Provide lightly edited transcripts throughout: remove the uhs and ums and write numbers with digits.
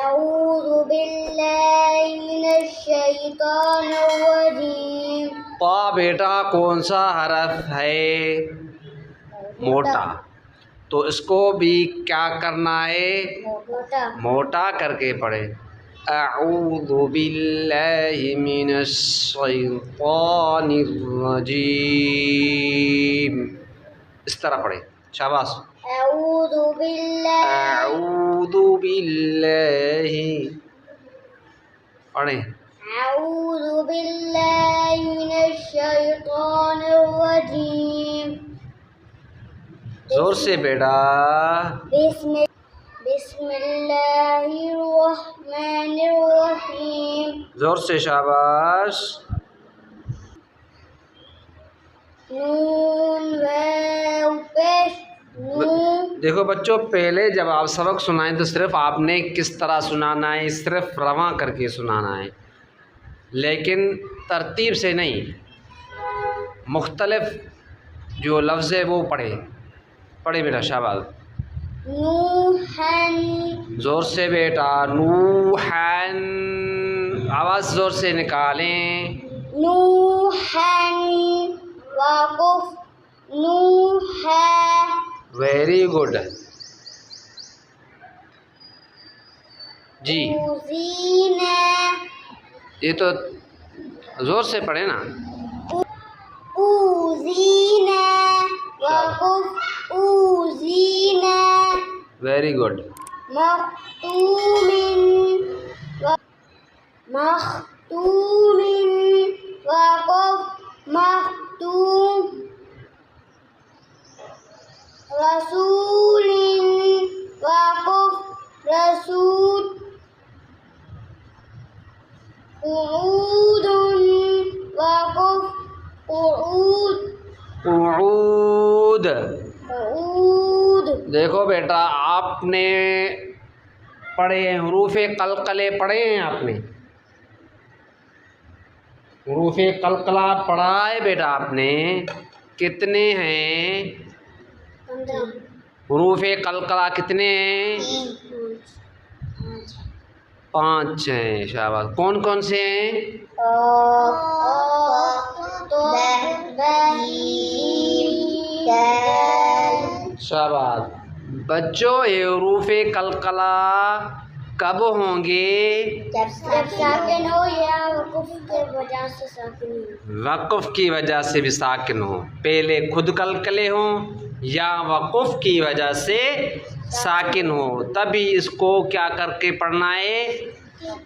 أعوذ بالله من الشيطان الرجيم. طا بیٹا کون سا حرف ہے؟ موٹا. تو اس کو بھی کیا کرنا ہے؟ موٹا کر کے پڑھے. اعوذ باللہ من الشیطان الرجیم. اس طرح پڑھے. شاباش. أعوذ بالله. اعوذ باللہ. پڑھیں. أعوذ بالله من الشيطان الرجيم. زور سے بیٹا. بسم الله الرحمن الرحيم. زور سے. شاباش. نون واو پیش. دیکھو بچوں، پہلے جب آپ سبق سنائیں تو صرف آپ نے کس طرح سنانا ہے، صرف رواں کر کے سنانا ہے، لیکن ترتیب سے نہیں. مختلف جو لفظ ہے وہ پڑھے. پڑھے بیٹا. شاباش. نوحن. زور سے بیٹا. نوحن. آواز زور سے نکالیں. نوحن. وقف. نوحا. Very good. جی اوزینا. یہ تو زور سے پڑھے نا. اوزینا. وقف. اوزینا. Very good. مختوم. مختوم. وقف. مختوم. رسول. وقف. رسول. قعود. وقف. قعود. قعود. قعود. دیکھو بیٹا، آپ نے پڑھے ہیں حروف قلقلے. پڑھے ہیں آپ نے حروف قلقلہ پڑھا ہے بیٹا آپ نے؟ کتنے ہیں 15. حروف قلقلہ؟ کتنے ہیں؟ 5 ہیں. شاباش. کون کون سے ہیں؟ شاباش. بچوں، یہ حروف قلقلہ کب ہوں گے؟ جب ساکن ہو یا وقف کی وجہ سے ساکن ہو. وقف کی وجہ سے بھی ساکن ہو. پہلے خود قلقلے ہوں یا وقف کی وجہ سے ساکن ہو، تبھی اس کو کیا کر کے پڑھنا ہے؟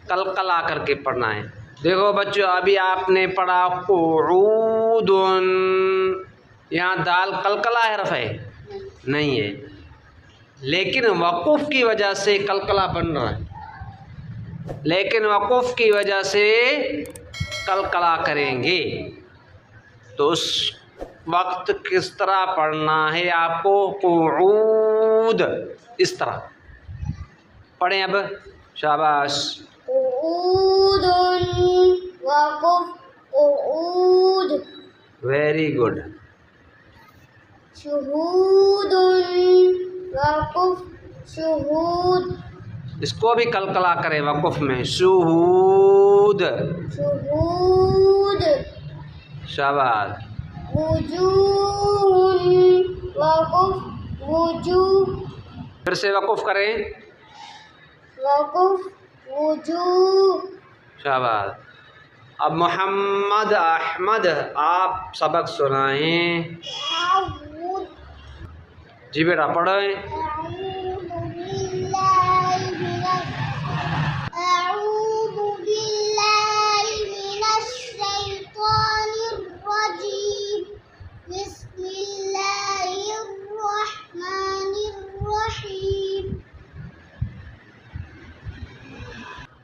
قلقلہ کر کے پڑھنا ہے. دیکھو بچوں، ابھی آپ نے پڑھا قعود. یہاں دال قلقلہ حرف ہے؟ نہیں ہے، لیکن وقف کی وجہ سے قلقلہ بن رہا ہے. لیکن وقف کی وجہ سے قلقلہ کریں گے تو اس وقت کس طرح پڑھنا ہے آپ کو؟ قعود. اس طرح پڑھیں اب. شاباش. قعود. وقف. قعود. Very good. شہود. وقف. شہود. اس کو بھی قلقلہ کریں وقف میں. شہود. شہود. شاباش. وجوہ. وقف. وجوہ. پھر سے وقف کریں. وقف. وجوہ. شاباش. اب محمد احمد آپ سبق سنائیں. جی بیٹا پڑھیں. أعوذ بالله من الشيطان الرجيم. بسم الله الرحمن الرحيم.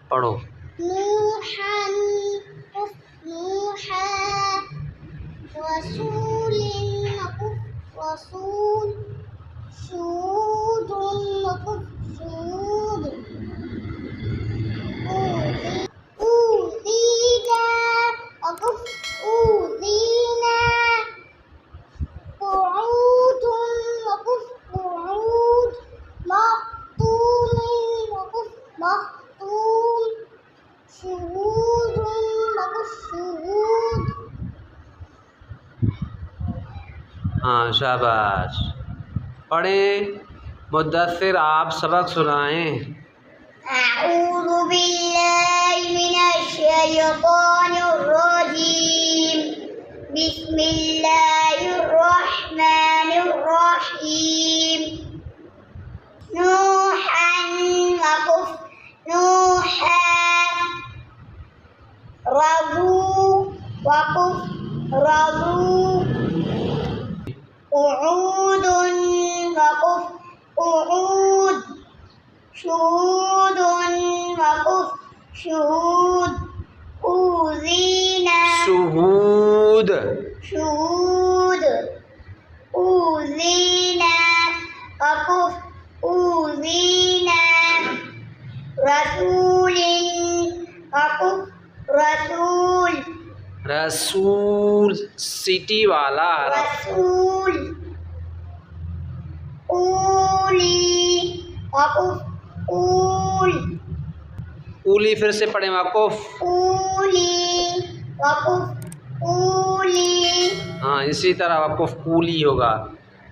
پڑھو. نوحا. نوحا. رسول. رسول. شهود. شهود. أوذينا. وقف. أوذينا. قعود. وقف. قعود. مختوم. وقف. شهود وقف شهود. ہاں شاباش. پڑھیں. مدثر آپ سبق سنائیں. أعوذ بالله من الشيطان الرجيم. بسم الله الرحمن الرحيم. نوحا وقف نوحا رضوا وقف رضوا. قعود وقف قعود. شهود وقف شهود. أوذينا شهود. شهود. أوذينا وقف أوذينا. رسول وقف رسول. رسول سٹی والا حرف. رسول. أولي وقف أول. اولی پھر سے پڑھیں. وقف. أولي وقف أولي. ہاں اسی طرح وقف قولی ہوگا.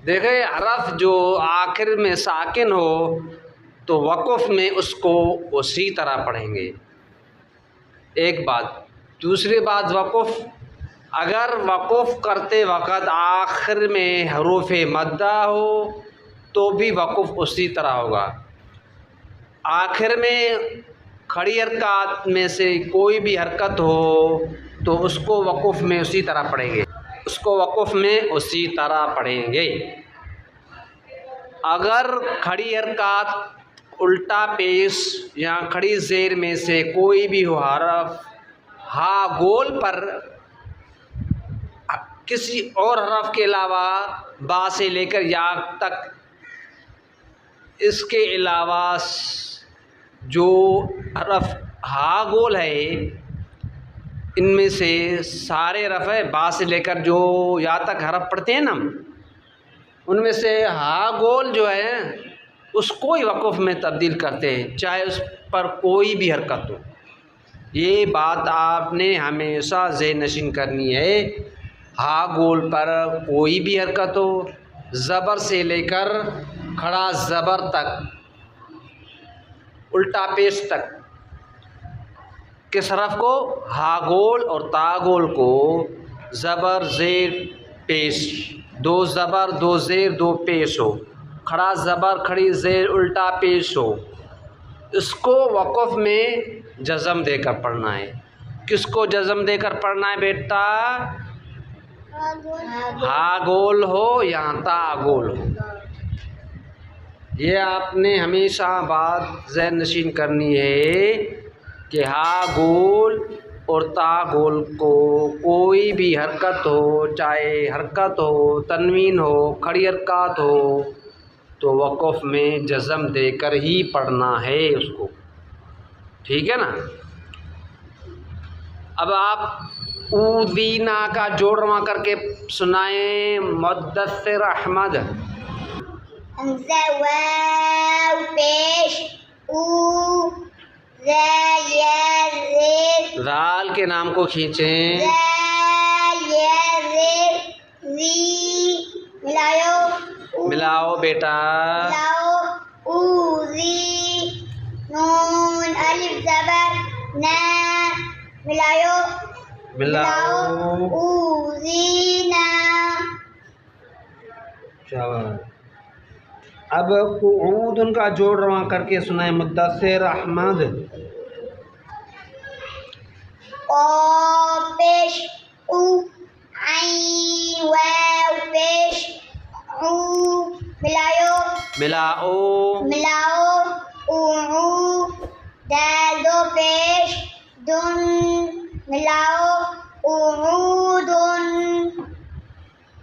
دیکھیں حرف جو آخر میں ساکن ہو تو وقف میں اس کو اسی طرح پڑھیں گے. ایک بات. دوسری بات وقف اگر وقف کرتے وقت آخر میں حروف مدہ ہو تو بھی وقف اسی طرح ہوگا. آخر میں کھڑی حرکات میں سے کوئی بھی حرکت ہو تو اس کو وقف میں اسی طرح پڑھیں گے. اس کو وقف میں اسی طرح پڑھیں گے. اگر کھڑی حرکات الٹا پیش یا کھڑی زیر میں سے کوئی بھی ہو حرف ہا گول پر کسی اور حرف کے علاوہ با سے لے کر یا تک اس کے علاوہ جو حرف ہا گول ہے ان میں سے سارے حرف ہے با سے لے کر جو یا تک حرف پڑھتے ہیں نا ان میں سے ہا گول جو ہے اس کو ہی وقف میں تبدیل کرتے ہیں چاہے اس پر کوئی بھی حرکت ہو. یہ بات آپ نے ہمیشہ ذہن نشین کرنی ہے. ہا گول پر کوئی بھی حرکت ہو زبر سے لے کر کھڑا زبر تک الٹا پیش تک کس حرف کو ہا گول اور تا گول کو زبر زیر پیش دو زبر دو زیر دو پیش ہو کھڑا زبر کھڑی زیر الٹا پیش ہو اس کو وقف میں جزم دے کر پڑھنا ہے. کس کو جزم دے کر پڑھنا ہے بیٹا؟ ہا گول ہو یا تا گول ہو. یہ آپ نے ہمیشہ بات ذہن نشین کرنی ہے کہ ہا گول اور تا گول کو کوئی بھی حرکت ہو چاہے حرکت ہو تنوین ہو کھڑی حرکات ہو تو وقف میں جزم دے کر ہی پڑھنا ہے اس کو. ٹھیک ہے نا. اب آپ اودینا کا جوڑ رواں کر کے سنائیں مدثر احمد. حمزہ واو پیش او زا یا زیر. زال کے نام کو کھینچیں. زا یا زیر زی. ملاؤ ملاؤ بیٹا. ملاؤ او زی. نون الف زبر نا. ملاؤ ملاؤ. او زینا. شاباش. اب قعود ان کا جوڑ رواں کر کے سنائیں مدثر احمد. قاف پیش او. عین واو پیش او. ملاؤ ملاؤ. ملاؤ او. دال دو پیش دن. ملاؤ اعودن.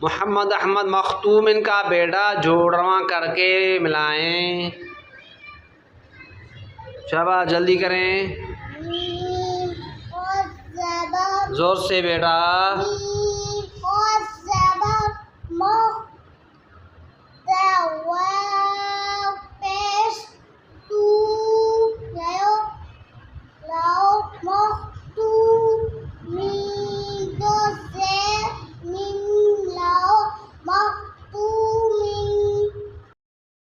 محمد احمد مختوم ان کا بیٹا جوڑ رواں کر کے ملائیں. شاباش جلدی کریں. زور سے بیٹا.